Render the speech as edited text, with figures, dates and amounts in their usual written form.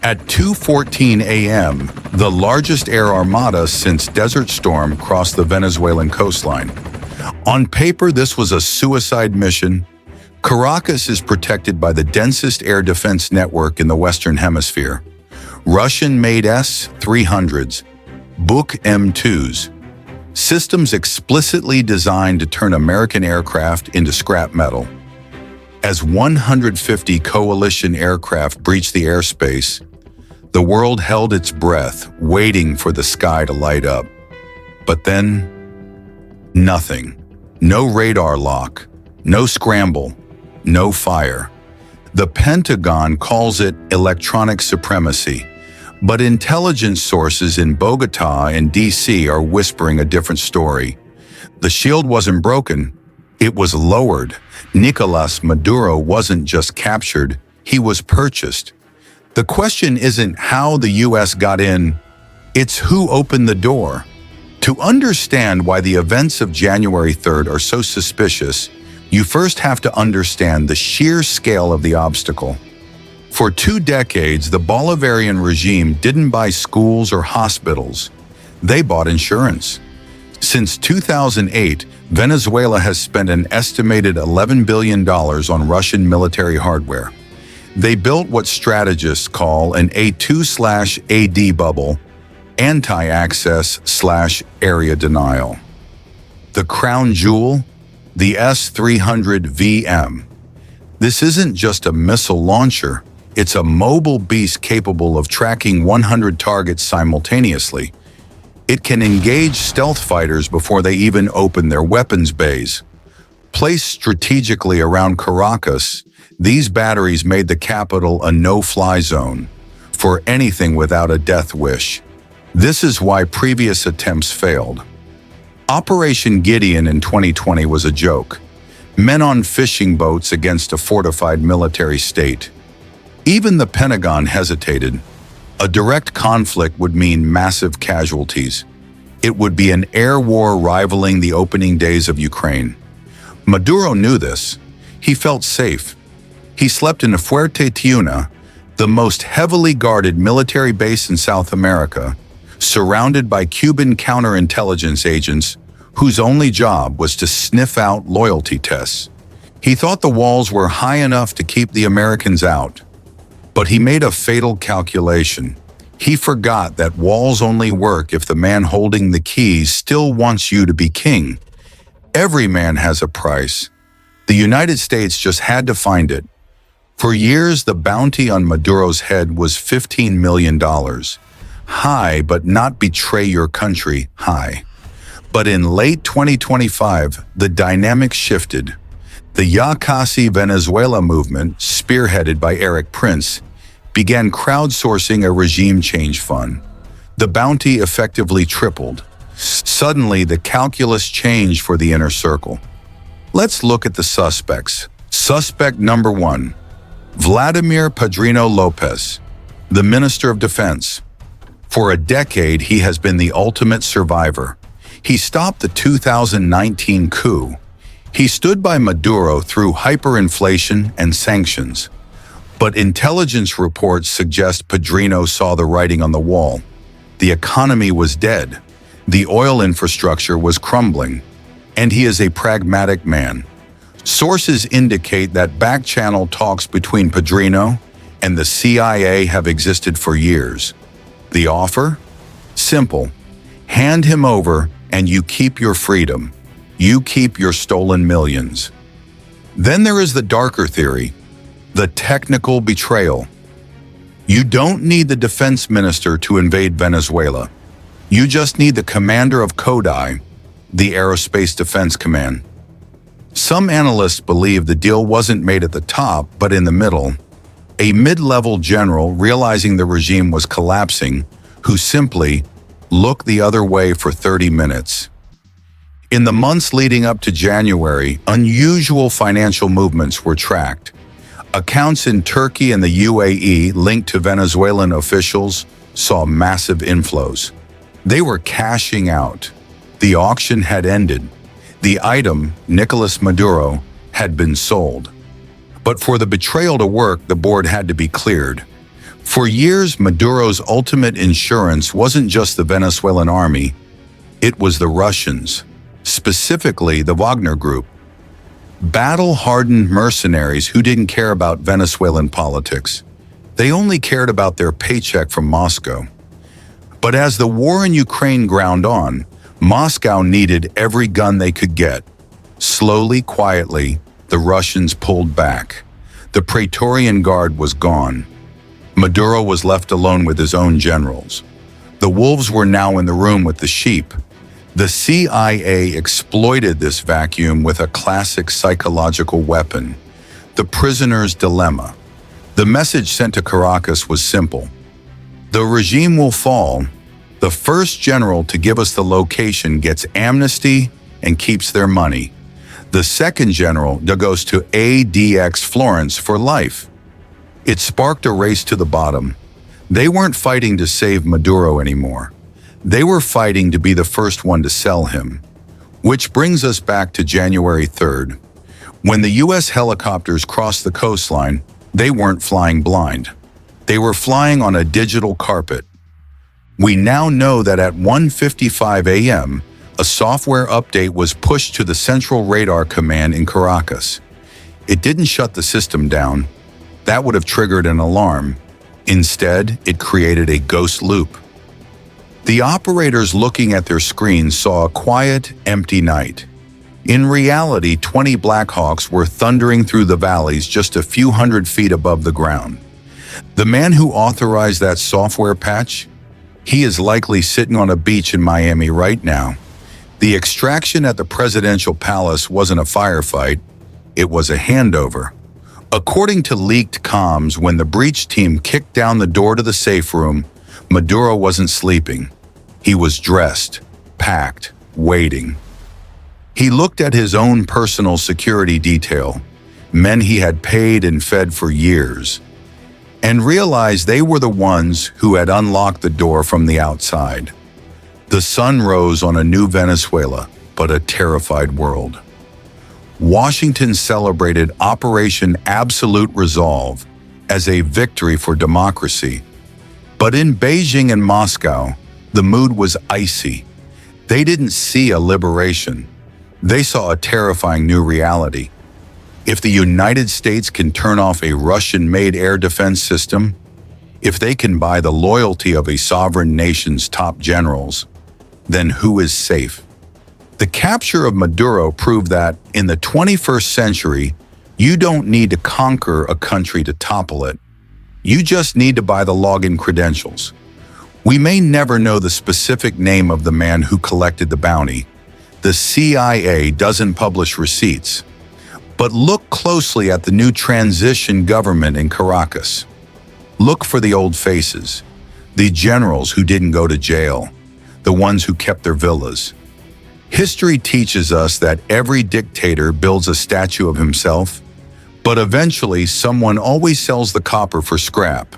At 2:14 a.m., the largest air armada since Desert Storm crossed the Venezuelan coastline. On paper, this was a suicide mission. Caracas is protected by the densest air defense network in the Western Hemisphere. Russian-made S-300s, Buk M2s, systems explicitly designed to turn American aircraft into scrap metal. As 150 coalition aircraft breached the airspace, the world held its breath, waiting for the sky to light up. But then, nothing. No radar lock, no scramble, no fire. The Pentagon calls it electronic supremacy, but intelligence sources in Bogotá and DC are whispering a different story. The shield wasn't broken, it was lowered. Nicolas Maduro wasn't just captured, he was purchased. The question isn't how the US got in, it's who opened the door. To understand why the events of January 3rd are so suspicious, you first have to understand the sheer scale of the obstacle. For 2 decades, the Bolivarian regime didn't buy schools or hospitals. They bought insurance. Since 2008, Venezuela has spent an estimated $11 billion on Russian military hardware. They built what strategists call an A2/AD bubble, anti-access/area denial. The crown jewel? The S-300VM. This isn't just a missile launcher, it's a mobile beast capable of tracking 100 targets simultaneously. It can engage stealth fighters before they even open their weapons bays. Placed strategically around Caracas, these batteries made the capital a no-fly zone for anything without a death wish. This is why previous attempts failed. Operation Gideon in 2020 was a joke. Men on fishing boats against a fortified military state. Even the Pentagon hesitated. A direct conflict would mean massive casualties. It would be an air war rivaling the opening days of Ukraine. Maduro knew this. He felt safe. He slept in Fuerte Tiuna, the most heavily guarded military base in South America, surrounded by Cuban counterintelligence agents whose only job was to sniff out loyalty tests. He thought the walls were high enough to keep the Americans out. But he made a fatal calculation. He forgot that walls only work if the man holding the keys still wants you to be king. Every man has a price. The United States just had to find it. For years, the bounty on Maduro's head was $15 million. High, but not betray your country high. But in late 2025, the dynamic shifted. The Ya Casi Venezuela movement, spearheaded by Eric Prince, began crowdsourcing a regime change fund. The bounty effectively tripled. Suddenly, the calculus changed for the inner circle. Let's look at the suspects. Suspect number 1, Vladimir Padrino Lopez, the Minister of Defense. For a decade, he has been the ultimate survivor. He stopped the 2019 coup. He stood by Maduro through hyperinflation and sanctions. But intelligence reports suggest Padrino saw the writing on the wall. The economy was dead. The oil infrastructure was crumbling. And he is a pragmatic man. Sources indicate that back-channel talks between Padrino and the CIA have existed for years. The offer? Simple. Hand him over and you keep your freedom. You keep your stolen millions. Then there is the darker theory, the technical betrayal. You don't need the defense minister to invade Venezuela. You just need the commander of CODI, the Aerospace Defense Command. Some analysts believe the deal wasn't made at the top, but in the middle. A mid-level general realizing the regime was collapsing, who simply looked the other way for 30 minutes. In the months leading up to January, unusual financial movements were tracked. Accounts in Turkey and the UAE linked to Venezuelan officials saw massive inflows. They were cashing out. The auction had ended. The item, Nicolas Maduro, had been sold. But for the betrayal to work, the board had to be cleared. For years, Maduro's ultimate insurance wasn't just the Venezuelan army, it was the Russians, specifically the Wagner Group. Battle-hardened mercenaries who didn't care about Venezuelan politics. They only cared about their paycheck from Moscow. But as the war in Ukraine ground on, Moscow needed every gun they could get. Slowly, quietly, the Russians pulled back. The Praetorian Guard was gone. Maduro was left alone with his own generals. The wolves were now in the room with the sheep. The CIA exploited this vacuum with a classic psychological weapon, the prisoner's dilemma. The message sent to Caracas was simple. The regime will fall. The first general to give us the location gets amnesty and keeps their money. The second general goes to ADX Florence for life. It sparked a race to the bottom. They weren't fighting to save Maduro anymore. They were fighting to be the first one to sell him. Which brings us back to January 3rd. When the U.S. helicopters crossed the coastline, they weren't flying blind. They were flying on a digital carpet. We now know that at 1:55 a.m., a software update was pushed to the Central Radar Command in Caracas. It didn't shut the system down. That would have triggered an alarm. Instead, it created a ghost loop. The operators looking at their screens saw a quiet, empty night. In reality, 20 Blackhawks were thundering through the valleys just a few hundred feet above the ground. The man who authorized that software patch? He is likely sitting on a beach in Miami right now. The extraction at the presidential palace wasn't a firefight, it was a handover. According to leaked comms, when the breach team kicked down the door to the safe room, Maduro wasn't sleeping. He was dressed, packed, waiting. He looked at his own personal security detail, men he had paid and fed for years, and realized they were the ones who had unlocked the door from the outside. The sun rose on a new Venezuela, but a terrified world. Washington celebrated Operation Absolute Resolve as a victory for democracy. But in Beijing and Moscow, the mood was icy. They didn't see a liberation. They saw a terrifying new reality. If the United States can turn off a Russian-made air defense system, if they can buy the loyalty of a sovereign nation's top generals, then who is safe? The capture of Maduro proved that, in the 21st century, you don't need to conquer a country to topple it. You just need to buy the login credentials. We may never know the specific name of the man who collected the bounty. The CIA doesn't publish receipts. But look closely at the new transition government in Caracas. Look for the old faces, the generals who didn't go to jail, the ones who kept their villas. History teaches us that every dictator builds a statue of himself, but eventually someone always sells the copper for scrap.